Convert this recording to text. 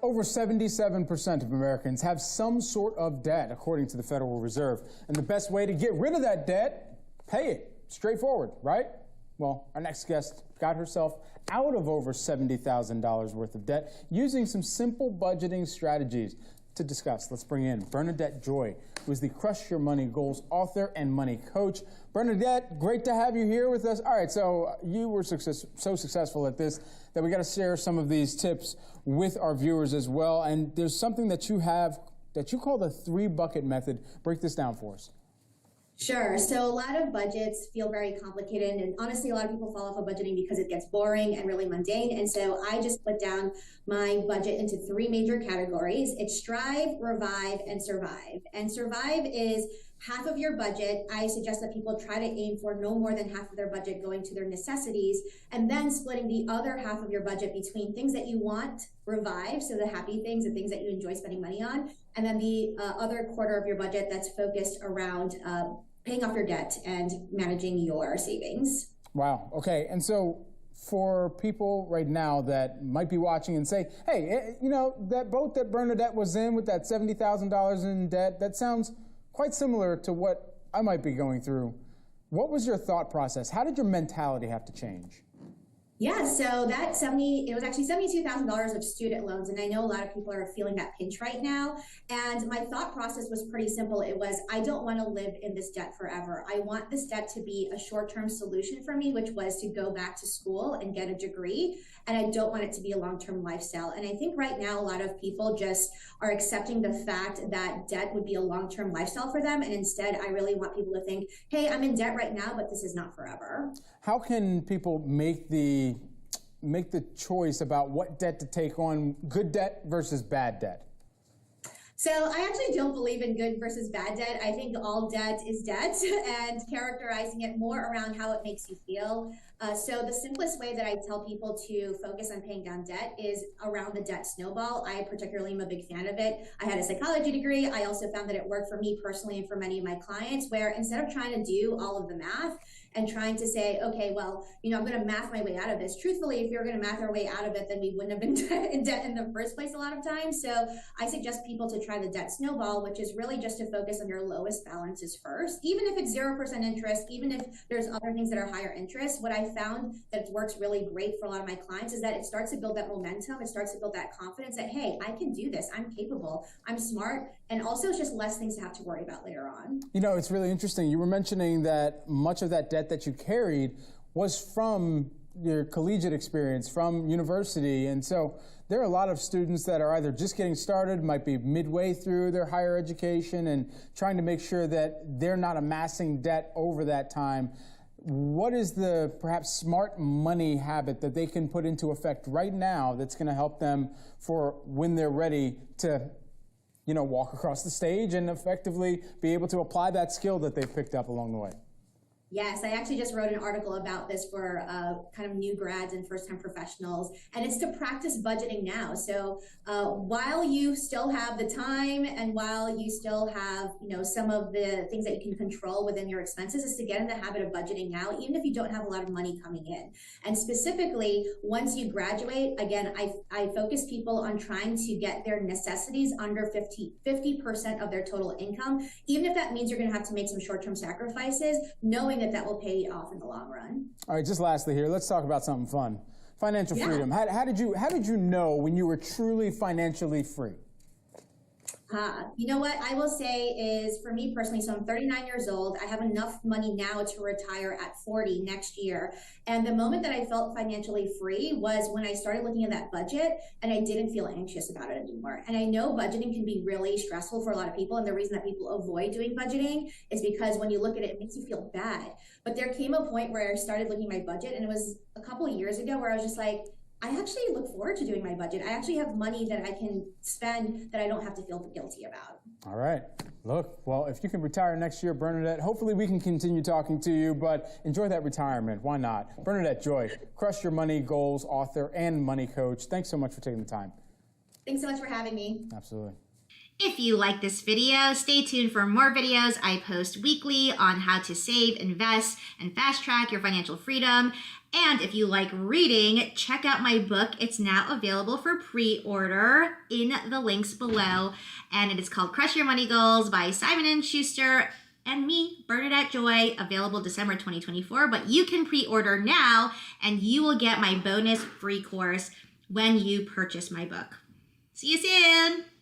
Over 77% of Americans have some sort of debt, according to the Federal Reserve. And the best way to get rid of that debt, pay it. Straightforward, right? Well, our next guest got herself out of over $70,000 worth of debt using some simple budgeting strategies. To discuss, let's bring in Bernadette Joy, who is the Crush Your Money Goals author and money coach. Bernadette, great to have you here with us. All right, so you were so successful at this that we got to share some of these tips with our viewers as well. And there's something that you have that you call the 3-bucket method. Break this down for us. Sure. So a lot of budgets feel very complicated, and honestly, a lot of people fall off of budgeting because it gets boring and really mundane. And so I just put down my budget into 3 major categories. It's strive, revive, and survive. And survive is half of your budget. I suggest that people try to aim for no more than half of their budget going to their necessities, and then splitting the other half of your budget between things that you want, revive, so the happy things, the things that you enjoy spending money on, and then the other quarter of your budget that's focused around paying off your debt and managing your savings. Wow. Okay. And so for people right now that might be watching and say, hey, you know, that boat that Bernadette was in with that $70,000 in debt, that sounds quite similar to what I might be going through. What was your thought process? How did your mentality have to change? Yeah, so it was actually $72,000 of student loans. And I know a lot of people are feeling that pinch right now. And my thought process was pretty simple. It was, I don't want to live in this debt forever. I want this debt to be a short-term solution for me, which was to go back to school and get a degree. And I don't want it to be a long-term lifestyle. And I think right now, a lot of people just are accepting the fact that debt would be a long-term lifestyle for them. And instead, I really want people to think, hey, I'm in debt right now, but this is not forever. How can people make the choice about what debt to take on, good debt versus bad debt? So I actually don't believe in good versus bad debt. I think all debt is debt, and characterizing it more around how it makes you feel. So the simplest way that I tell people to focus on paying down debt is around the debt snowball. I particularly am a big fan of it. I had a psychology degree. I also found that it worked for me personally and for many of my clients, where instead of trying to do all of the math and trying to say, okay, well, you know, I'm going to math my way out of this. Truthfully, if you're going to math our way out of it, then we wouldn't have been in debt in the first place a lot of times. So I suggest people to try the debt snowball, which is really just to focus on your lowest balances first. Even if it's 0% interest, even if there's other things that are higher interest, what I found that works really great for a lot of my clients is that it starts to build that momentum. It starts to build that confidence that, hey, I can do this. I'm capable. I'm smart. And also it's just less things to have to worry about later on. You know, it's really interesting. You were mentioning that much of that debt that you carried was from your collegiate experience, from university. And so there are a lot of students that are either just getting started, might be midway through their higher education, and trying to make sure that they're not amassing debt over that time. What is the perhaps smart money habit that they can put into effect right now that's going to help them for when they're ready to, you know, walk across the stage and effectively be able to apply that skill that they've picked up along the way? Yes, I actually just wrote an article about this for kind of new grads and first-time professionals, and it's to practice budgeting now. So while you still have the time and while you still have, you know, some of the things that you can control within your expenses, is to get in the habit of budgeting now, even if you don't have a lot of money coming in. And specifically, once you graduate, again, I focus people on trying to get their necessities under 50% of their total income, even if that means you're going to have to make some short-term sacrifices, knowing that will pay you off in the long run. All right, just lastly here, let's talk about something fun. Financial freedom. How did you know when you were truly financially free? You know what I will say is, for me personally, so I'm 39 years old. I have enough money now to retire at 40 next year. And the moment that I felt financially free was when I started looking at that budget and I didn't feel anxious about it anymore. And I know budgeting can be really stressful for a lot of people. And the reason that people avoid doing budgeting is because when you look at it, it makes you feel bad. But there came a point where I started looking at my budget, and it was a couple of years ago, where I was just like, I actually look forward to doing my budget. I actually have money that I can spend that I don't have to feel guilty about. All right. Look, well, if you can retire next year, Bernadette, hopefully we can continue talking to you, but enjoy that retirement. Why not? Bernadette Joy, Crush Your Money Goals author and money coach. Thanks so much for taking the time. Thanks so much for having me. Absolutely. If you like this video, stay tuned for more videos I post weekly on how to save, invest, and fast track your financial freedom. And if you like reading, check out my book. It's now available for pre-order in the links below. And it is called Crush Your Money Goals by Simon & Schuster and me, Bernadette Joy, available December 2024. But you can pre-order now and you will get my bonus free course when you purchase my book. See you soon.